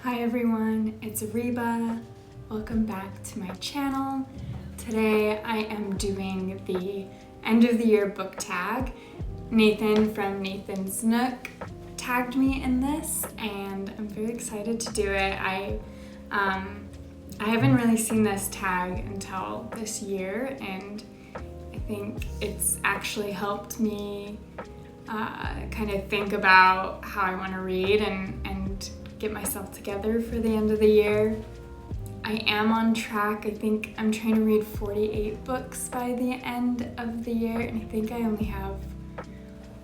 Hi everyone, it's Reba. Welcome back to my channel. Today I am doing the end of the year book tag. Nathan from Nathan's Nook tagged me in this and I'm very excited to do it. I haven't really seen this tag until this year and I think it's actually helped me kind of think about how I want to read and get myself together for the end of the year. I am on track. I think I'm trying to read 48 books by the end of the year, and I think I only have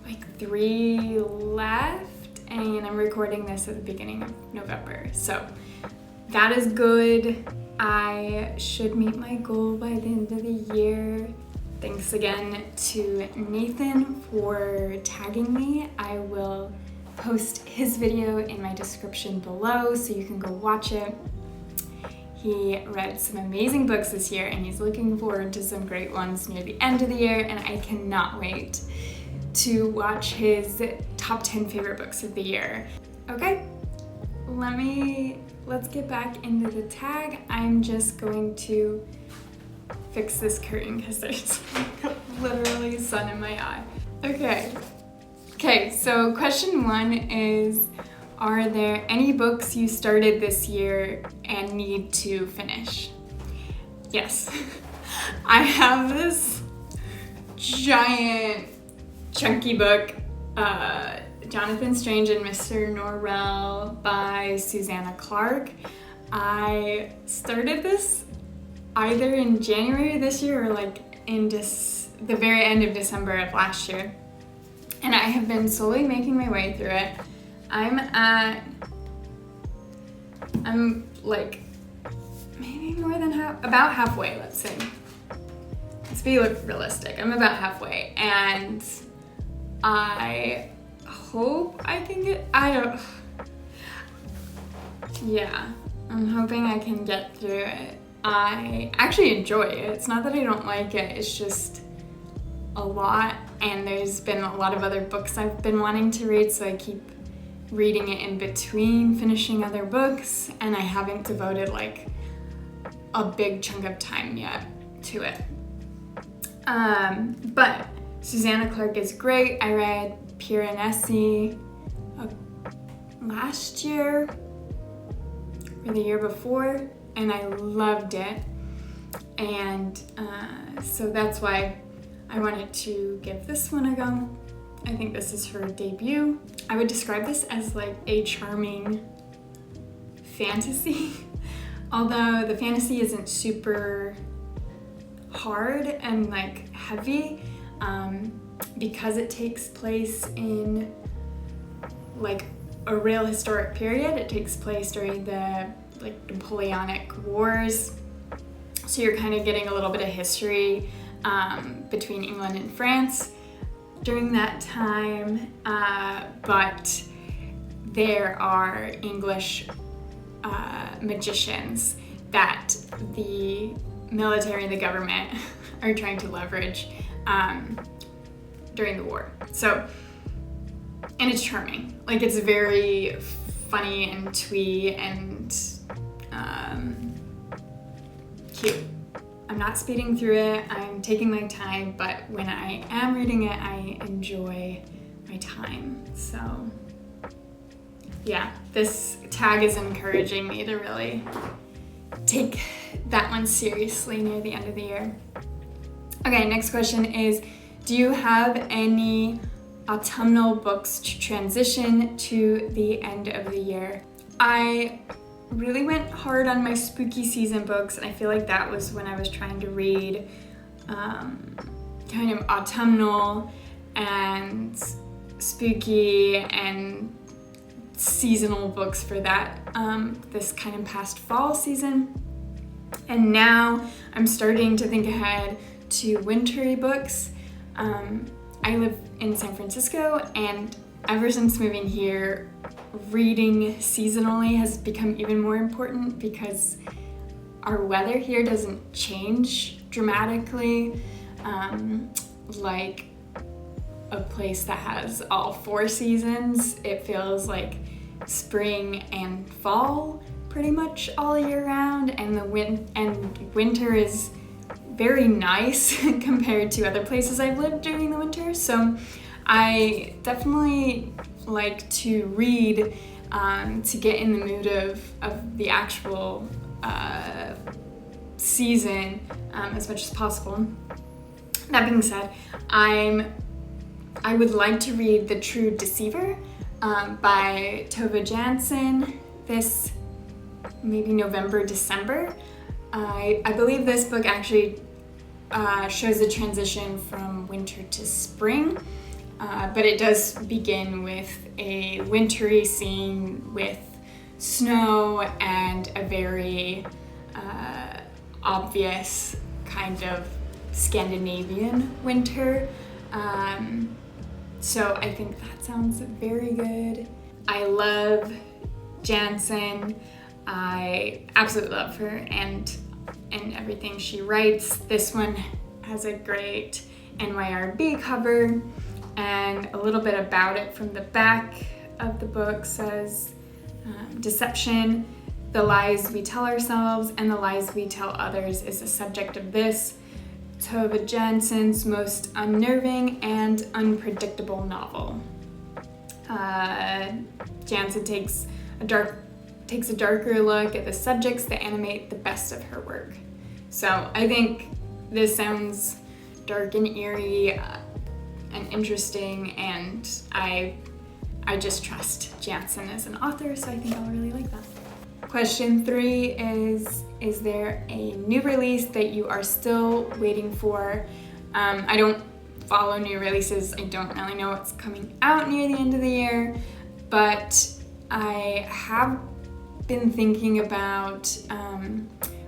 like 3 left, and I'm recording this at the beginning of November. So that is good. I should meet my goal by the end of the year. Thanks again to Nathan for tagging me. I will post his video in my description below so you can go watch it. He read some amazing books this year and he's looking forward to some great ones near the end of the year, and I cannot wait to watch his top 10 favorite books of the year. Okay, let's get back into the tag. I'm just going to fix this curtain because there's literally sun in my eye. Okay, so question 1 is, are there any books you started this year and need to finish? Yes. I have this giant chunky book, Jonathan Strange and Mr. Norrell by Susanna Clarke. I started this either in January this year or like in the very end of December of last year. And I have been slowly making my way through it. I'm like maybe more than about halfway, let's say. Let's be realistic. I'm about halfway and I hope I can I'm hoping I can get through it. I actually enjoy it. It's not that I don't like it, it's just a lot, and there's been a lot of other books I've been wanting to read, so I keep reading it in between finishing other books, and I haven't devoted like a big chunk of time yet to it. But Susanna Clarke is great. I read Piranesi last year or the year before, and I loved it, and so that's why I wanted to give this one a go. I think this is her debut. I would describe this as like a charming fantasy, although the fantasy isn't super hard and like heavy, because it takes place in like a real historic period. It takes place during the like Napoleonic Wars, so you're kind of getting a little bit of history between England and France during that time, but there are English magicians that the military and the government are trying to leverage during the war. So, and it's charming. Like, it's very funny and twee and cute. I'm not speeding through it, I'm taking my time, but when I am reading it, I enjoy my time. So yeah, this tag is encouraging me to really take that one seriously near the end of the year. Okay, next question is, do you have any autumnal books to transition to the end of the year? I really went hard on my spooky season books, and I feel like that was when I was trying to read kind of autumnal and spooky and seasonal books for that this kind of past fall season. And now I'm starting to think ahead to wintry books. I live in San Francisco, and ever since moving here, reading seasonally has become even more important because our weather here doesn't change dramatically like a place that has all 4 seasons. It feels like spring and fall pretty much all year round, and winter is very nice compared to other places I've lived during the winter. So I definitely like to read to get in the mood of the actual season as much as possible. That being said, I would like to read The True Deceiver by Tove Jansson this maybe November, December. I believe this book actually shows a transition from winter to spring, but it does begin with a wintry scene with snow and a very obvious kind of Scandinavian winter. So I think that sounds very good. I love Jansen. I absolutely love her and everything she writes. This one has a great NYRB cover, and a little bit about it from the back of the book says, deception, the lies we tell ourselves and the lies we tell others is the subject of this, Tove Jansson's most unnerving and unpredictable novel. Jansson takes a darker look at the subjects that animate the best of her work. So I think this sounds dark and eerie and interesting, and I just trust Jansson as an author, so I think I'll really like that. Question 3 is there a new release that you are still waiting for? I don't follow new releases. I don't really know what's coming out near the end of the year, but I have been thinking about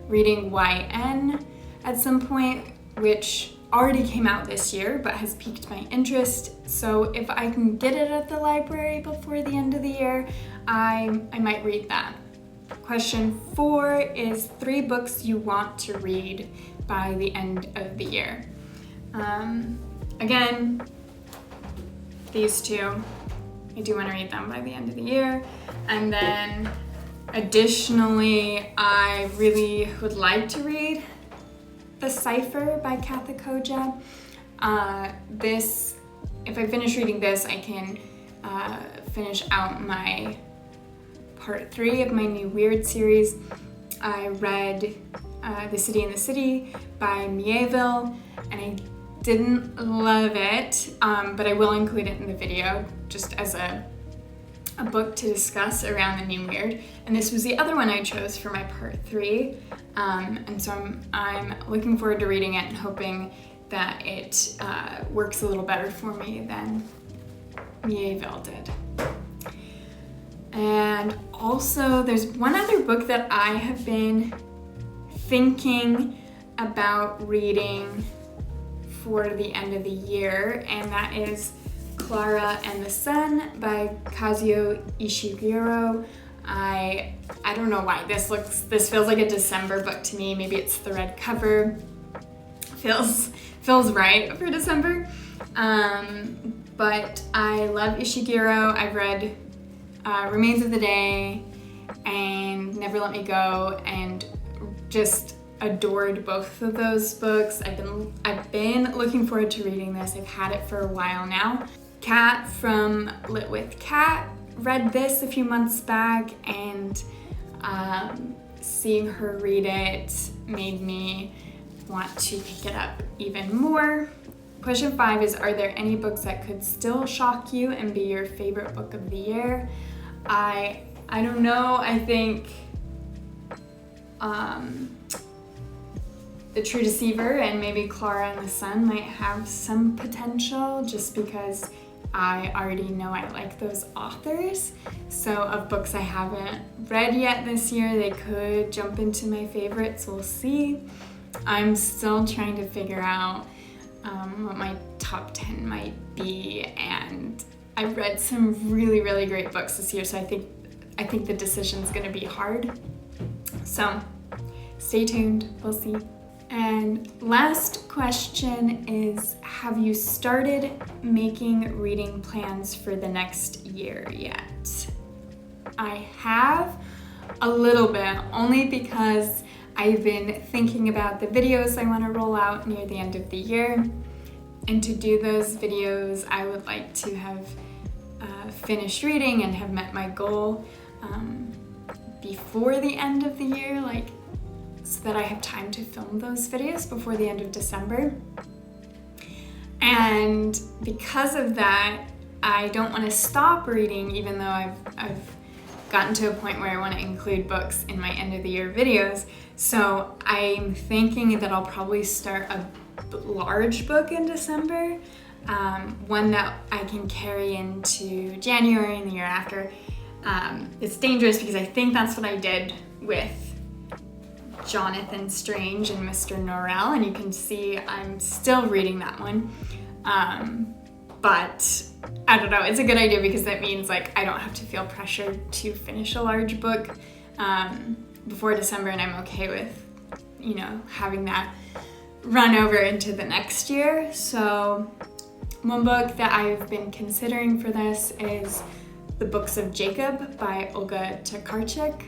reading YN at some point, which already came out this year but has piqued my interest. So if I can get it at the library before the end of the year, I might read that. Question 4 is 3 books you want to read by the end of the year. Again, these two, I do want to read them by the end of the year. And then additionally, I really would like to read The Cipher by Katha Koja. If I finish reading this, I can finish out my part 3 of my new Weird series. I read The City in the City by Mieville, and I didn't love it, but I will include it in the video just as a book to discuss around the new Weird. And this was the other one I chose for my part 3, and so I'm looking forward to reading it and hoping that it works a little better for me than Mieville did. And also there's one other book that I have been thinking about reading for the end of the year, and that is Clara and the Sun by Kazuo Ishiguro. I don't know why this feels like a December book to me. Maybe it's the red cover. Feels right for December. But I love Ishiguro. I've read Remains of the Day and Never Let Me Go, and just adored both of those books. I've been looking forward to reading this. I've had it for a while now. Kat from Lit with Kat read this a few months back, and seeing her read it made me want to pick it up even more. Question 5 is, are there any books that could still shock you and be your favorite book of the year? I don't know. I think The True Deceiver and maybe Clara and the Sun might have some potential, just because I already know I like those authors. So of books I haven't read yet this year, they could jump into my favorites. We'll see. I'm still trying to figure out what my top 10 might be, and I've read some really, really great books this year, so I think the decision's gonna be hard. So stay tuned, we'll see. And last question is, have you started making reading plans for the next year yet? I have a little bit, only because I've been thinking about the videos I want to roll out near the end of the year. And to do those videos, I would like to have finished reading and have met my goal before the end of the year, like so that I have time to film those videos before the end of December. And because of that, I don't want to stop reading, even though I've gotten to a point where I want to include books in my end of the year videos. So I'm thinking that I'll probably start a large book in December, one that I can carry into January and the year after. It's dangerous because I think that's what I did with Jonathan Strange and Mr. Norrell, and you can see I'm still reading that one. But I don't know, it's a good idea because that means like I don't have to feel pressured to finish a large book before December, and I'm okay with, you know, having that run over into the next year. So one book that I've been considering for this is The Books of Jacob by Olga Tokarczuk,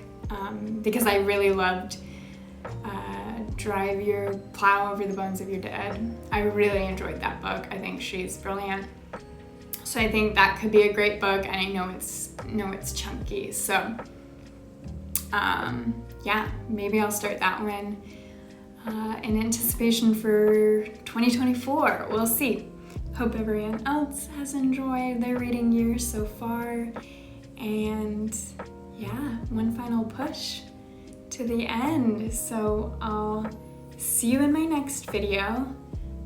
because I really loved Drive Your Plow Over the Bones of Your Dead. I really enjoyed that book. I think she's brilliant. So I think that could be a great book, and I know it's chunky. So yeah, maybe I'll start that one in anticipation for 2024. We'll see. Hope everyone else has enjoyed their reading year so far. And yeah, one final push to the end. So I'll see you in my next video.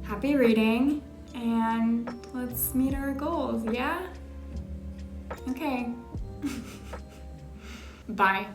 Happy reading, and let's meet our goals, yeah? Okay. Bye.